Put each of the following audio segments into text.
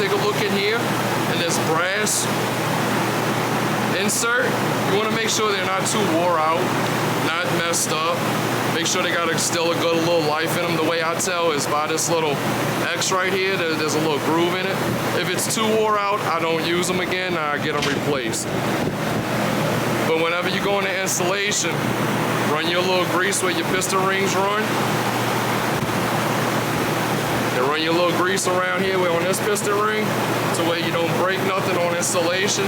take a look in here, in this brass insert, you want to make sure they're not too wore out, not messed up. Make sure they got still a good little life in them. The way I tell is by this little X right here, there's a little groove in it. If it's too wore out, I don't use them again, I get them replaced. But whenever you go into installation, run your little grease where your piston rings run. And run your little grease around here on this piston ring to where you don't break nothing on installation.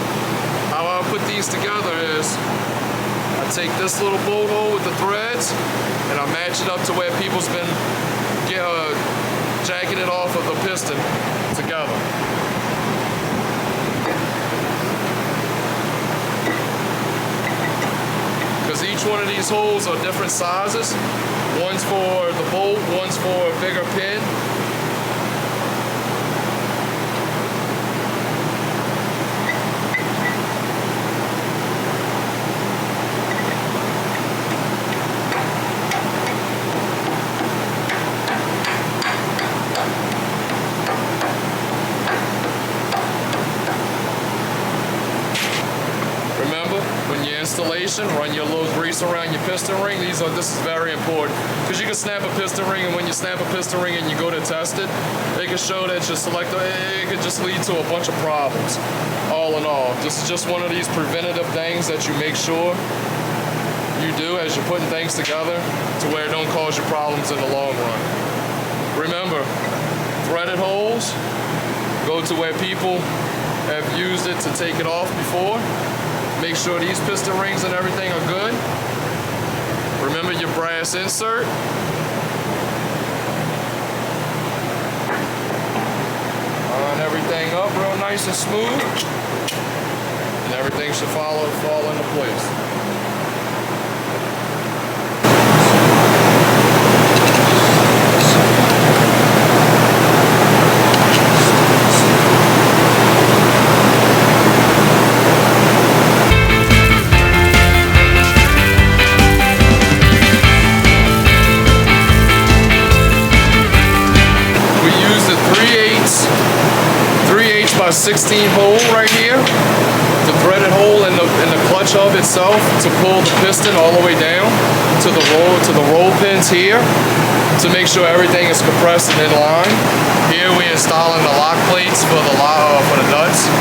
How I put these together is I take this little bolt hole with the threads and I match it up to where people's been jacking it off of the piston together. Because each one of these holes are different sizes. One's for the bolt, one's for a bigger pin. Installation, run your little grease around your piston ring. This is very important because you can snap a piston ring, and when you snap a piston ring and you go to test it, it can show that your selector, it could just lead to a bunch of problems. All in all, this is just one of these preventative things that you make sure you do as you're putting things together to where it don't cause you problems in the long run. Remember, threaded holes, go to where people have used it to take it off before. Make sure these piston rings and everything are good. Remember your brass insert. Line everything up real nice and smooth. And everything should fall into place. By 16 hole right here, the threaded hole in the clutch hub itself to pull the piston all the way down to the roll pins here to make sure everything is compressed and in line. Here we're installing the lock plates for the nuts.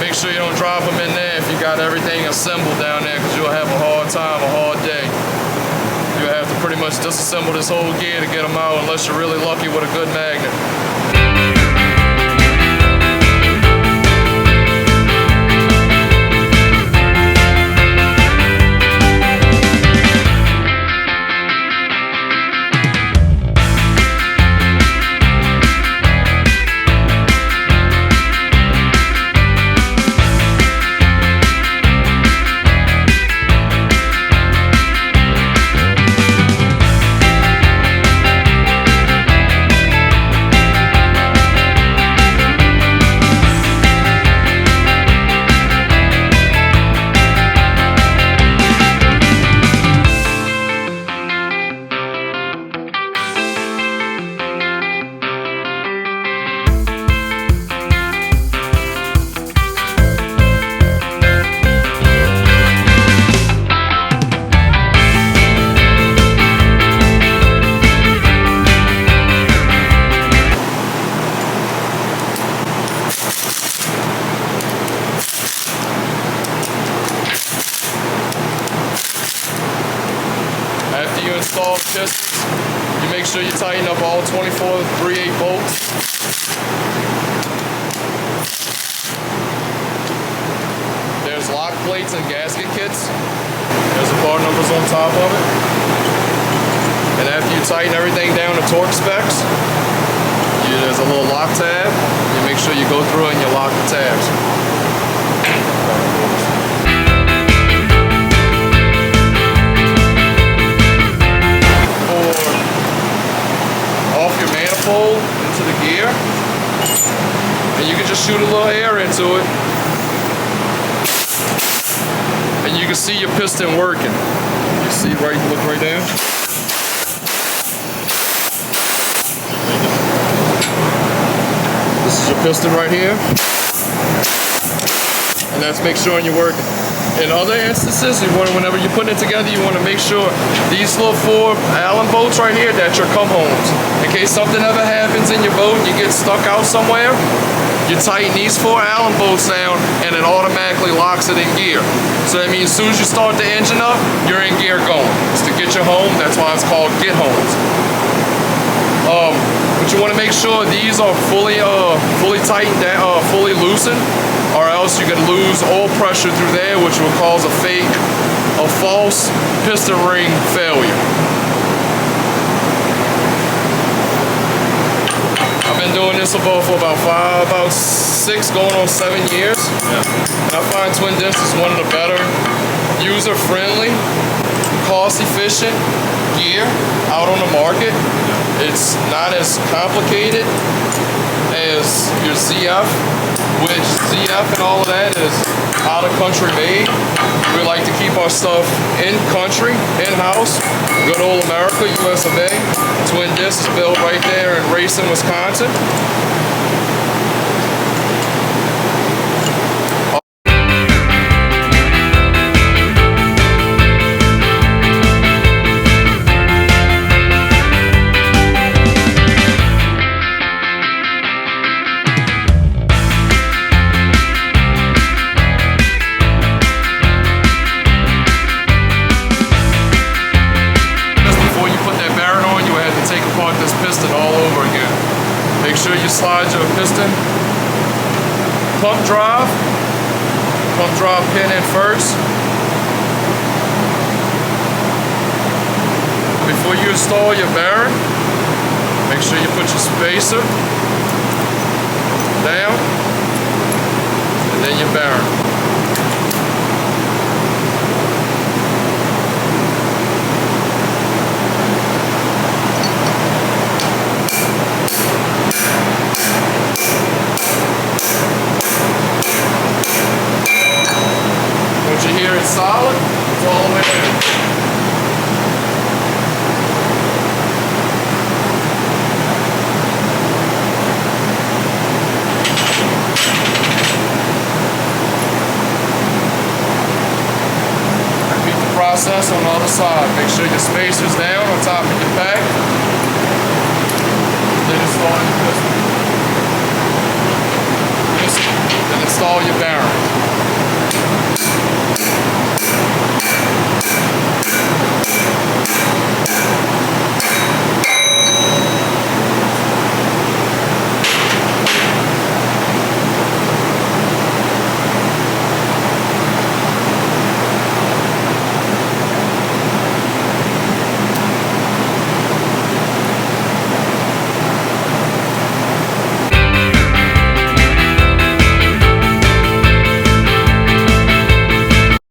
Make sure you don't drop them in there if you got everything assembled down there, because you'll have a hard time, a hard day. You'll have to pretty much disassemble this whole gear to get them out unless you're really lucky with a good magnet. Install pistons, you make sure you tighten up all 24 3/8 bolts. There's lock plates and gasket kits. There's the part numbers on top of it. And after you tighten everything down to torque specs, there's a little lock tab. You make sure you go through and you lock the tabs. Off your manifold into the gear, shoot a little air into it. And you can see your piston working. You see right, look right there. This is your piston right here. And that's make sure you're working. In other instances, whenever you're putting it together, you want to make sure these little 4 Allen bolts right here, that your come homes. In case something ever happens in your boat and you get stuck out somewhere, you tighten these 4 Allen bolts down and it automatically locks it in gear. So that means as soon as you start the engine up, you're in gear going. It's to get you home, that's why it's called get homes. But you want to make sure these are fully tightened down, fully loosened, or else you can lose oil pressure through there, which will cause a false piston ring failure. I've been doing this for about 6 going on 7 years. And I find Twin Disc is one of the better user-friendly, cost-efficient gear out on the market. It's not as complicated as your ZF, which ZF and all of that is out of country made. We like to keep our stuff in country, in-house. Good old America, US of A. Twin Disc is built right there in Racine, Wisconsin. Piston all over again. Make sure you slide your piston pump drive pin in first. Before you install your bearing, make sure you put your spacer down and then your bearing. Once you hear it's solid, it's all the way in. Repeat the process on the other side. Make sure your spacer's down on top of your pack. Then install your piston. Then install your bearing.